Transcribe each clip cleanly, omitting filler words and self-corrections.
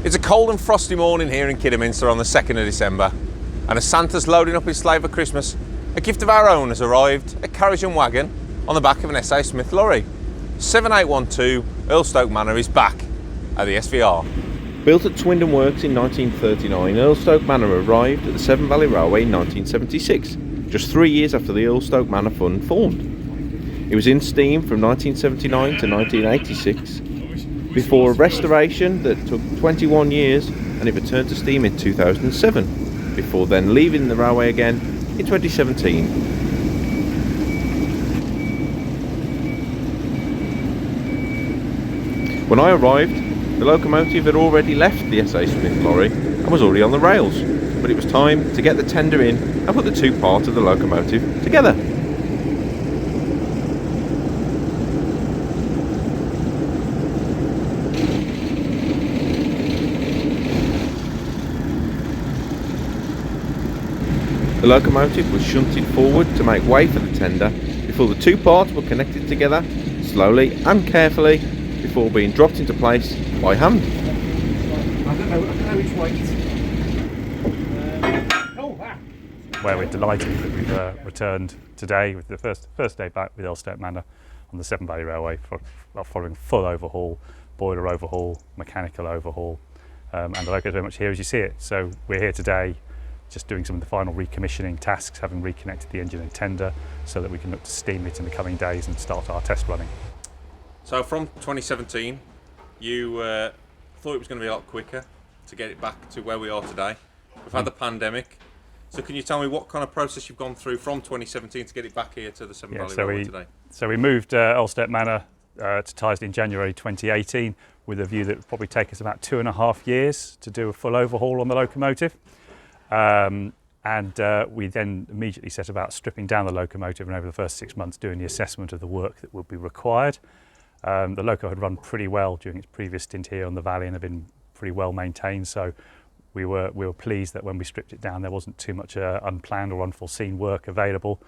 It's a cold and frosty morning here in Kidderminster on the 2nd of December, and as Santa's loading up his sleigh for Christmas, a gift of our own has arrived, a carriage and wagon on the back of an S.A. Smith lorry. 7812 Erlestoke Manor is back at the SVR. Built at Twindon Works in 1939, Erlestoke Manor arrived at the Severn Valley Railway in 1976, just 3 years after the Erlestoke Manor Fund formed. It was in steam from 1979 to 1986, before a restoration that took 21 years, and it returned to steam in 2007, before then leaving the railway again in 2017. When I arrived, the locomotive had already left the S.A. Smith lorry and was already on the rails, but it was time to get the tender in and put the two parts of the locomotive together. The locomotive was shunted forward to make way for the tender before the two parts were connected together slowly and carefully before being dropped into place by hand. I don't know which way Where we're delighted that we've returned today with the first day back with Erlestoke Manor on the Severn Valley Railway following full overhaul, boiler overhaul, mechanical overhaul, and the loco is very much here as you see it. So we're here today just doing some of the final recommissioning tasks, having reconnected the engine and tender so that we can look to steam it in the coming days and start our test running. So from 2017, you thought it was going to be a lot quicker to get it back to where we are today. We've had the pandemic. So can you tell me what kind of process you've gone through from 2017 to get it back here to the Severn Valley Railway today? So we moved Erlestoke Manor to Tyseley in January 2018 with a view that it would probably take us about 2.5 years to do a full overhaul on the locomotive. We then immediately set about stripping down the locomotive and over the first 6 months doing the assessment of the work that would be required. The loco had run pretty well during its previous stint here on the valley and had been pretty well maintained, so we were pleased that when we stripped it down there wasn't too much unplanned or unforeseen work available,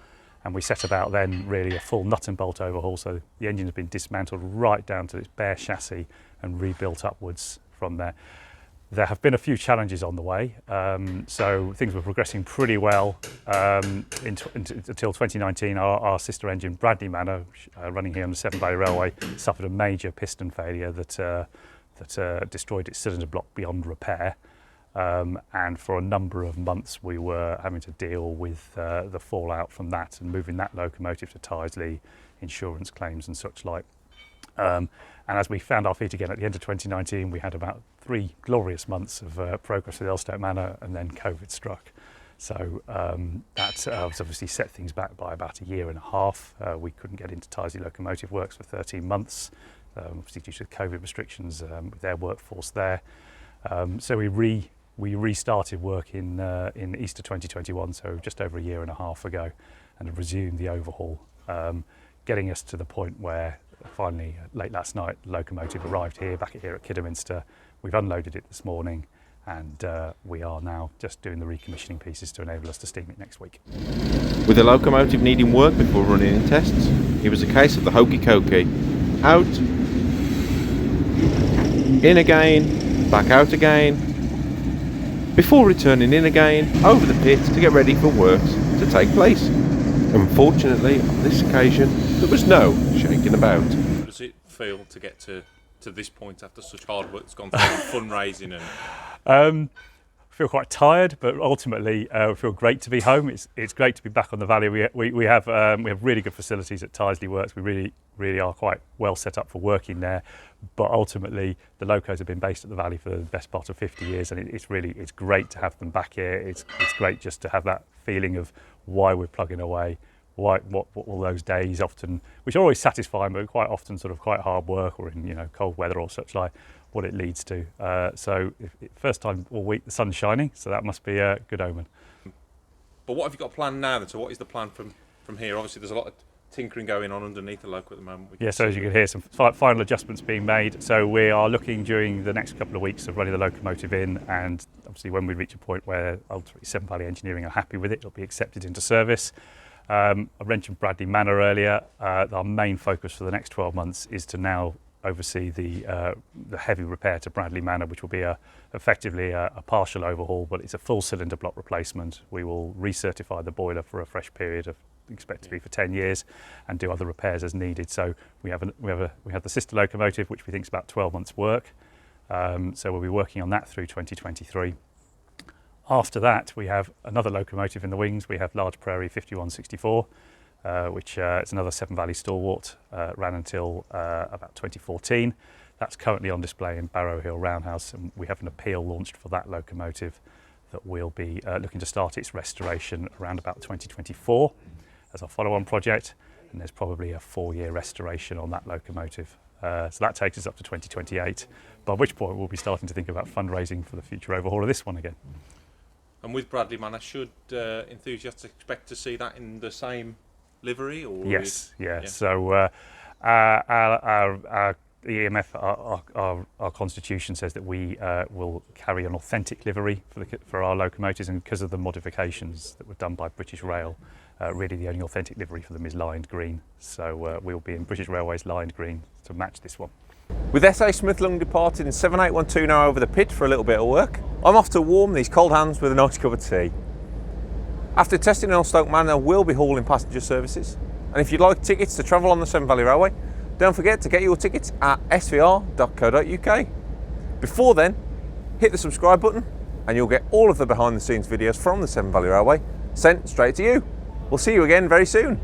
and we set about then really a full nut and bolt overhaul, so the engine has been dismantled right down to its bare chassis and rebuilt upwards from there. There have been a few challenges on the way, so things were progressing pretty well until 2019. Our sister engine, Bradley Manor, running here on the Severn Valley Railway, suffered a major piston failure that destroyed its cylinder block beyond repair. And for a number of months we were having to deal with the fallout from that and moving that locomotive to Tyseley, insurance claims and such like. And as we found our feet again at the end of 2019, we had about 3 glorious months of progress with Erlestoke Manor, and then COVID struck. So that obviously set things back by about 1.5 years. We couldn't get into Tyseley Locomotive Works for 13 months, obviously due to the COVID restrictions with their workforce there. So we restarted work in Easter 2021, so just over 1.5 years ago, and have resumed the overhaul, getting us to the point where finally, late last night, the locomotive arrived back here at Kidderminster. We've unloaded it this morning, and we are now just doing the recommissioning pieces to enable us to steam it next week. With the locomotive needing work before running in tests, it was a case of the hokey cokey. Out, in again, back out again, before returning in again, over the pit to get ready for works to take place. Unfortunately, on this occasion, there was no shaking about. How does it feel to get to this point after such hard work that's gone through fundraising and? I feel quite tired, but ultimately I feel great to be home. It's great to be back on the valley. We have really good facilities at Tyseley Works. We really are quite well set up for working there. But ultimately, the locos have been based at the valley for the best part of 50 years, and it's great to have them back here. It's great just to have that feeling of why we're plugging away, what all those days often, which are always satisfying, but quite often sort of quite hard work or in cold weather or such like, what it leads to. So first time all week the sun's shining, so that must be a good omen. But what have you got planned now then? So what is the plan from here? Obviously there's a lot of tinkering going on underneath the loco at the moment. Yeah, so as you can hear, some final adjustments being made. So we are looking during the next couple of weeks of running the locomotive in, and obviously when we reach a point where ultimately Severn Valley Engineering are happy with it, it'll be accepted into service. I mentioned Bradley Manor earlier. Our main focus for the next 12 months is to now oversee the heavy repair to Bradley Manor, which will be effectively a partial overhaul, but it's a full cylinder block replacement. We will recertify the boiler for a fresh period of, expect to be for 10 years, and do other repairs as needed. So we have the sister locomotive, which we think is about 12 months work. So we'll be working on that through 2023. After that, we have another locomotive in the wings. We have Large Prairie 5164, which is another Severn Valley stalwart, ran until about 2014. That's currently on display in Barrow Hill Roundhouse, and we have an appeal launched for that locomotive that we'll be looking to start its restoration around about 2024 as our follow-on project, and there's probably a 4-year restoration on that locomotive. So that takes us up to 2028, by which point we'll be starting to think about fundraising for the future overhaul of this one again. And with Bradley Manor, should enthusiasts expect to see that in the same livery? Or yes, yeah. So our EMF, our constitution says that we will carry an authentic livery for our locomotives, and because of the modifications that were done by British Rail, really the only authentic livery for them is lined green. So we'll be in British Railways lined green to match this one. With SA Smith Long departing 7812 now over the pit for a little bit of work, I'm off to warm these cold hands with a nice cup of tea. After testing in Erlestoke Manor, we'll be hauling passenger services. And if you'd like tickets to travel on the Severn Valley Railway, don't forget to get your tickets at svr.co.uk. Before then, hit the subscribe button and you'll get all of the behind the scenes videos from the Severn Valley Railway sent straight to you. We'll see you again very soon.